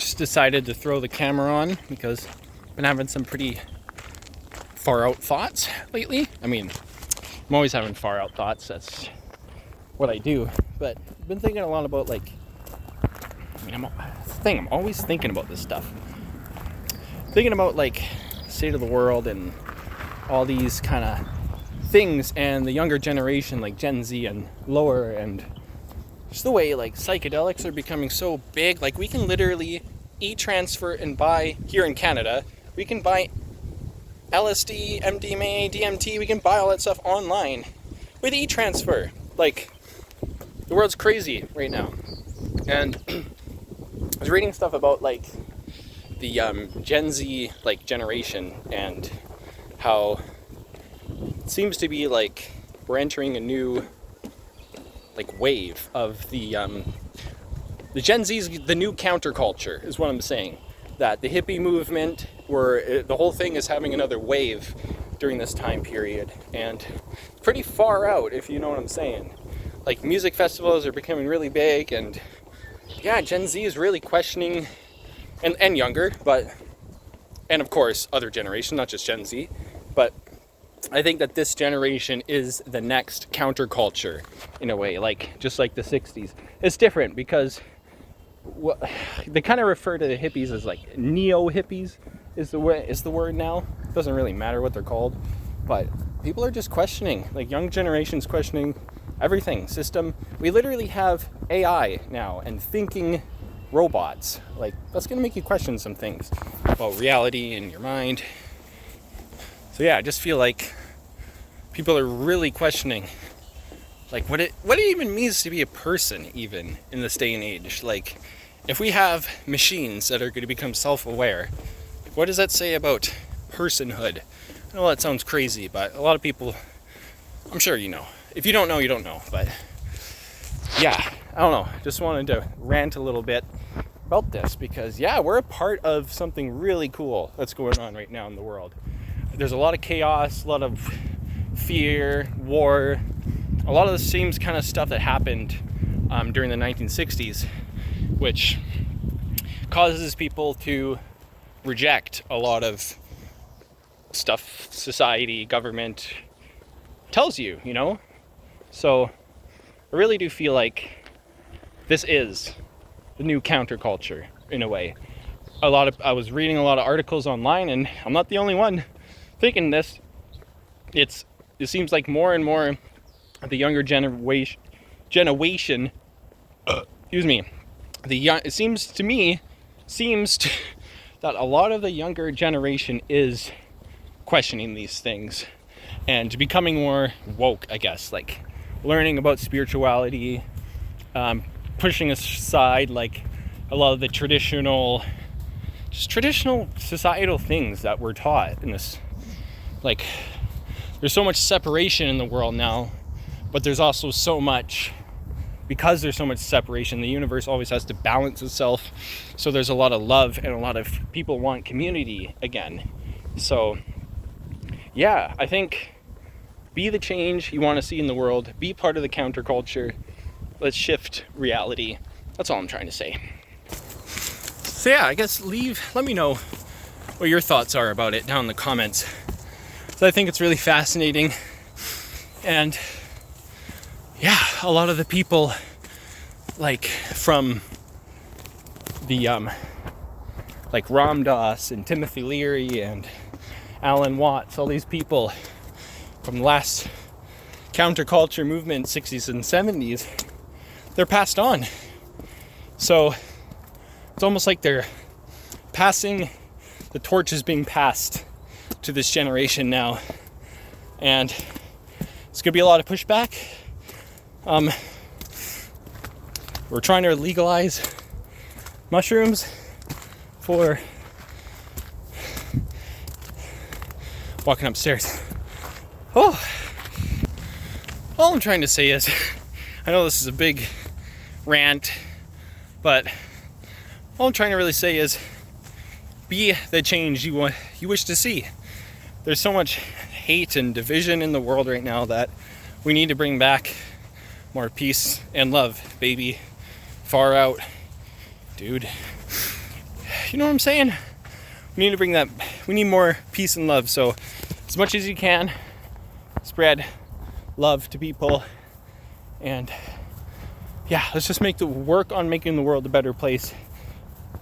just decided to throw the camera on because I've been having some pretty far out thoughts lately. I mean, I'm always having far out thoughts. That's what I do. But I've been thinking a lot about I'm always thinking about this stuff. Thinking about state of the world and all these kind of things, and the younger generation like Gen Z and lower, and just the way psychedelics are becoming so big. Like, we can literally e-transfer and buy here in Canada. We can buy LSD, MDMA, DMT. We can buy all that stuff online with e-transfer. Like, the world's crazy right now. And I was reading stuff about the Gen Z generation, and how it seems to be we're entering a new wave of the Gen Z's the new counterculture is what I'm saying. That the hippie movement, the whole thing is having another wave during this time period, and it's pretty far out, if you know what I'm saying. Like, music festivals are becoming really big, and yeah, Gen Z is really questioning, and younger, and of course other generations, not just Gen Z, but I think that this generation is the next counterculture in a way, just like the 60s. It's different because they kind of refer to the hippies as neo-hippies is the word now. It doesn't really matter what they're called, but people are just questioning, young generations questioning everything, system. We literally have AI now and thinking robots. That's gonna make you question some things about reality in your mind. So yeah, I just feel like people are really questioning what it even means to be a person, even in this day and age. If we have machines that are going to become self-aware, what does that say about personhood? I know that sounds crazy, but a lot of people, I'm sure you know. If you don't know, you don't know. But yeah, I don't know. Just wanted to rant a little bit about this because, yeah, we're a part of something really cool that's going on right now in the world. There's a lot of chaos, a lot of fear, war, a lot of the same kind of stuff that happened during the 1960s, which causes people to reject a lot of stuff society, government tells you, So I really do feel like this is the new counterculture in a way. I was reading a lot of articles online, and I'm not the only one thinking this. It seems like more and more of the younger generation it seems that a lot of the younger generation is questioning these things and becoming more woke, I guess, learning about spirituality, pushing aside a lot of the traditional societal things that we're taught in this. There's so much separation in the world now, but there's also because there's so much separation, the universe always has to balance itself. So there's a lot of love, and a lot of people want community again. So yeah, I think be the change you want to see in the world. Be part of the counterculture. Let's shift reality. That's all I'm trying to say. So yeah, I guess let me know what your thoughts are about it down in the comments. So I think it's really fascinating. And yeah, a lot of the people from the Ram Dass and Timothy Leary and Alan Watts, all these people from the last counterculture movement, 60s and 70s, they're passed on. So it's almost like the torch is being passed to this generation now, and it's gonna be a lot of pushback. We're trying to legalize mushrooms for walking upstairs. Oh, all I'm trying to say is, I know this is a big rant, but all I'm trying to really say is, be the change you wish to see. There's so much hate and division in the world right now that we need to bring back more peace and love, baby. Far out, dude. you know what I'm saying? We need to bring that, we need more peace and love. So as much as you can, spread love to people. And yeah, let's just work on making the world a better place,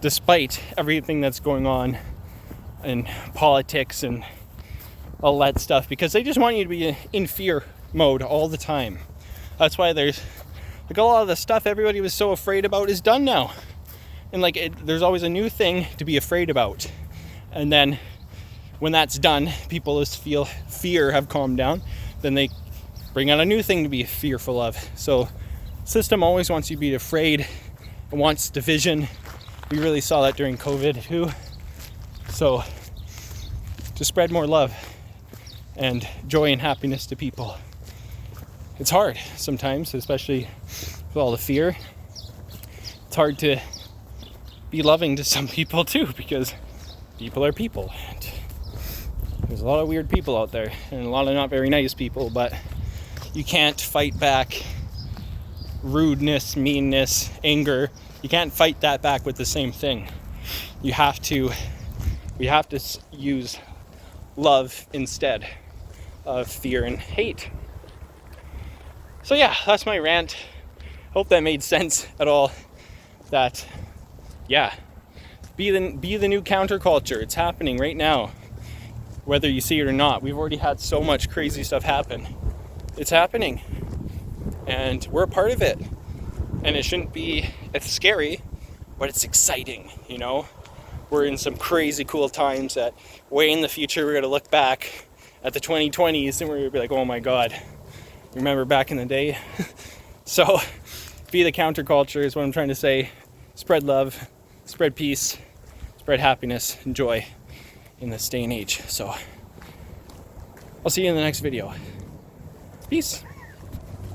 despite everything that's going on in politics and all that stuff, because they just want you to be in fear mode all the time. That's why there's like a lot of the stuff everybody was so afraid about is done now. And there's always a new thing to be afraid about. And then when that's done, people just feel fear have calmed down. Then they bring out a new thing to be fearful of. So system always wants you to be afraid. It wants division. We really saw that during COVID too. So to spread more love and joy and happiness to people. It's hard sometimes, especially with all the fear. It's hard to be loving to some people too, because people are people. And there's a lot of weird people out there, and a lot of not very nice people, but you can't fight back rudeness, meanness, anger. You can't fight that back with the same thing. We have to use love instead of fear and hate. So yeah, that's my rant. Hope that made sense at all. That, yeah, be the new counterculture. It's happening right now, whether you see it or not. We've already had so much crazy stuff happen. It's happening, and we're a part of it. And it shouldn't be, it's scary, but it's exciting, you know? We're in some crazy cool times that way in the future we're gonna look back at the 2020s and we're gonna be like, oh my God, remember back in the day? So be the counterculture is what I'm trying to say. Spread love, spread peace, spread happiness and joy in this day and age. So I'll see you in the next video. Peace.